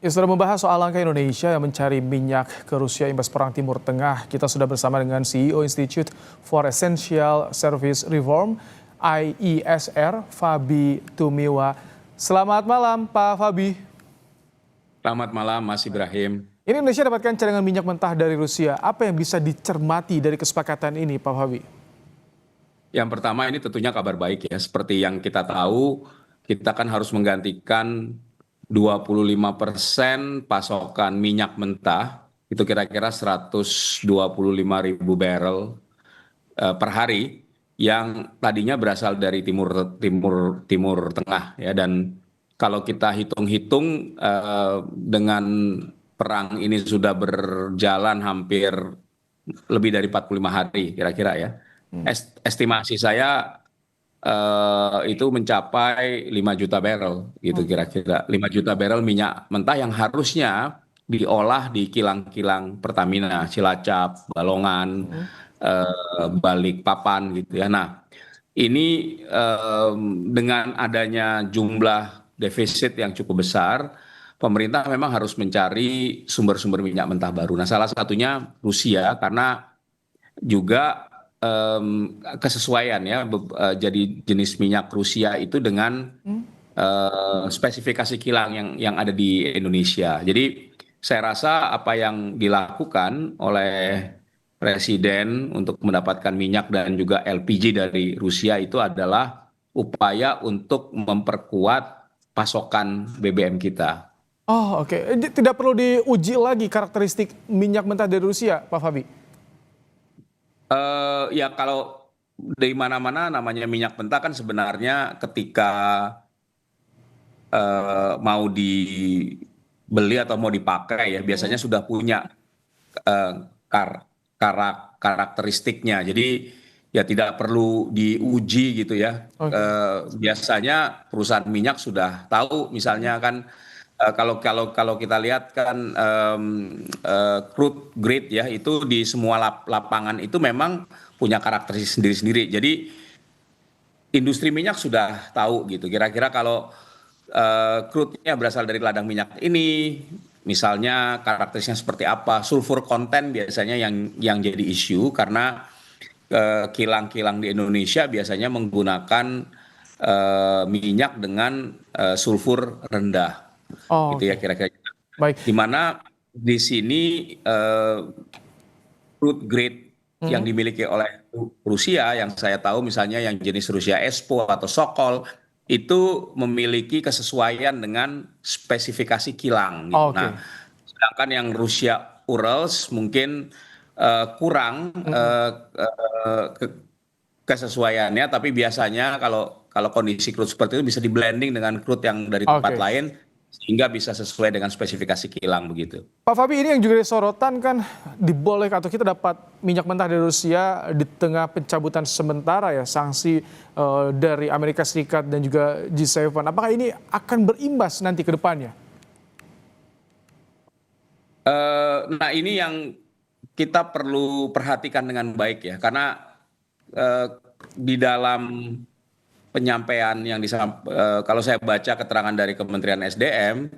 Ya, sudah membahas soal langkah Indonesia yang mencari minyak ke Rusia imbas perang Timur Tengah. Kita sudah bersama dengan CEO Institute for Essential Service Reform, IESR, Fabi Tumiwa. Selamat malam, Pak Fabi. Selamat malam, Mas Ibrahim. Ini Indonesia dapatkan cadangan minyak mentah dari Rusia. Apa yang bisa dicermati dari kesepakatan ini, Pak Fabi? Yang pertama ini tentunya kabar baik ya. Seperti yang kita tahu, kita kan harus menggantikan 25% pasokan minyak mentah. Itu kira-kira 125.000 barrel per hari yang tadinya berasal dari timur Tengah ya. Dan kalau kita hitung-hitung dengan perang ini sudah berjalan hampir lebih dari 45 hari kira-kira ya. Estimasi saya itu mencapai 5 juta barrel gitu kira-kira. 5 juta barrel minyak mentah yang harusnya diolah di kilang-kilang Pertamina, Cilacap, Balongan, Balikpapan gitu ya. Nah, ini dengan adanya jumlah defisit yang cukup besar, pemerintah memang harus mencari sumber-sumber minyak mentah baru. Nah, salah satunya Rusia karena juga kesesuaian ya, jadi jenis minyak Rusia itu dengan spesifikasi kilang yang ada di Indonesia. Jadi saya rasa apa yang dilakukan oleh Presiden untuk mendapatkan minyak dan juga LPG dari Rusia itu adalah upaya untuk memperkuat pasokan BBM kita. Oh, oke. Tidak perlu diuji lagi karakteristik minyak mentah dari Rusia, Pak Fabi? Ya kalau dari mana-mana namanya minyak mentah kan sebenarnya ketika mau dibeli atau mau dipakai ya biasanya sudah punya eh, karakteristiknya. Jadi ya tidak perlu diuji gitu ya. Oke. Biasanya perusahaan minyak sudah tahu misalnya kan kalau kita lihat kan crude grade ya itu di semua lapangan itu memang punya karakteristik sendiri-sendiri. Jadi industri minyak sudah tahu gitu. Kira-kira kalau crude-nya berasal dari ladang minyak ini, misalnya karakteristiknya seperti apa, sulfur konten biasanya yang jadi isu karena kilang-kilang di Indonesia biasanya menggunakan minyak dengan sulfur rendah, Oh, gitu ya oke. kira-kira. Baik. Di mana di sini crude grade yang dimiliki oleh Rusia yang saya tahu misalnya yang jenis Rusia Espo atau Sokol itu memiliki kesesuaian dengan spesifikasi kilang gitu. Nah, Oke. sedangkan yang Rusia Urals mungkin kurang kesesuaiannya, tapi biasanya kalau kondisi crude seperti itu bisa di blending dengan crude yang dari tempat Oke. lain sehingga bisa sesuai dengan spesifikasi kilang begitu. Pak Fabi, ini yang juga disorotan kan dibolehkan atau kita dapat minyak mentah dari Rusia di tengah pencabutan sementara ya sanksi dari Amerika Serikat dan juga G7. Apakah ini akan berimbas nanti ke depannya? Nah ini yang kita perlu perhatikan dengan baik ya, karena eh, di dalam penyampaian yang kalau saya baca keterangan dari Kementerian SDM,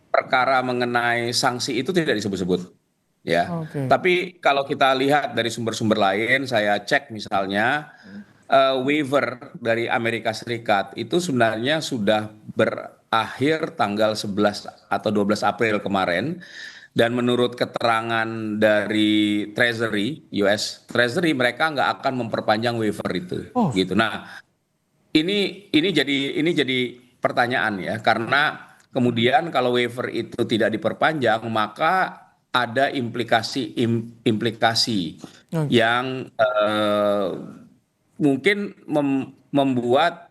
perkara mengenai sanksi itu tidak disebut-sebut, ya. Oke. Tapi kalau kita lihat dari sumber-sumber lain, saya cek misalnya waiver dari Amerika Serikat itu sebenarnya sudah berakhir tanggal 11 atau 12 April kemarin. Dan menurut keterangan dari Treasury, US Treasury, mereka nggak akan memperpanjang waiver itu, Oh, gitu. Nah, ini jadi pertanyaan ya, karena kemudian kalau waiver itu tidak diperpanjang, maka ada implikasi oke. yang mungkin membuat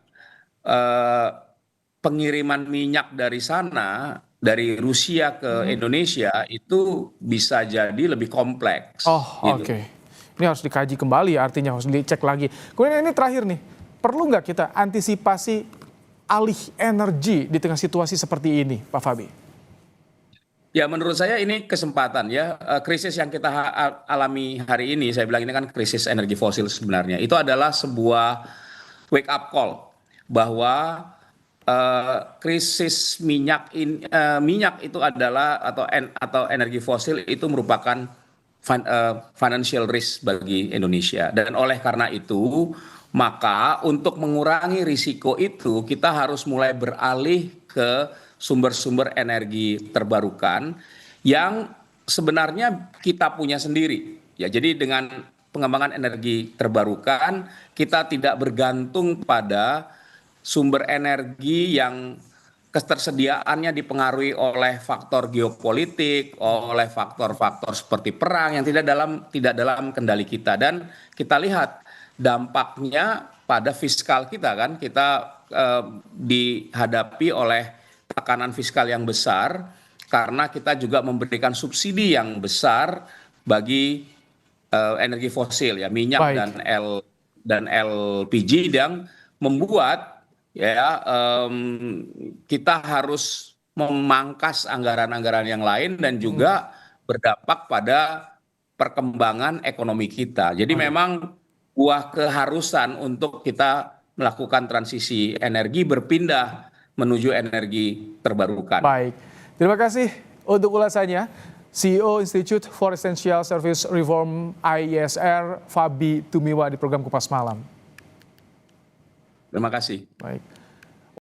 eh, pengiriman minyak dari sana, dari Rusia ke Indonesia itu bisa jadi lebih Oh, kompleks, gitu. oke. Ini harus dikaji kembali ya, artinya harus dicek lagi. Kemudian ini terakhir nih, perlu nggak kita antisipasi alih energi di tengah situasi seperti ini, Pak Fabi? Ya, menurut saya ini kesempatan ya. Krisis yang kita alami hari ini, saya bilang ini kan krisis energi fosil sebenarnya. Itu adalah sebuah wake up call bahwa krisis minyak itu adalah atau energi fosil itu merupakan financial risk bagi Indonesia. Dan oleh karena itu, maka untuk mengurangi risiko itu kita harus mulai beralih ke sumber-sumber energi terbarukan yang sebenarnya kita punya sendiri. Ya, jadi dengan pengembangan energi terbarukan kita tidak bergantung pada sumber energi yang ketersediaannya dipengaruhi oleh faktor geopolitik, oleh faktor-faktor seperti perang yang tidak dalam kendali kita. Dan kita lihat dampaknya pada fiskal kita kan, kita dihadapi oleh tekanan fiskal yang besar karena kita juga memberikan subsidi yang besar bagi energi fosil ya, minyak Baik, dan LPG, yang membuat ya kita harus memangkas anggaran-anggaran yang lain dan juga berdampak pada perkembangan ekonomi kita. Jadi baik, memang buah keharusan untuk kita melakukan transisi energi berpindah menuju energi terbarukan. baik. Terima kasih untuk ulasannya. CEO Institute for Essential Service Reform IESR, Fabi Tumiwa di program Kupas Malam. Terima kasih. Baik.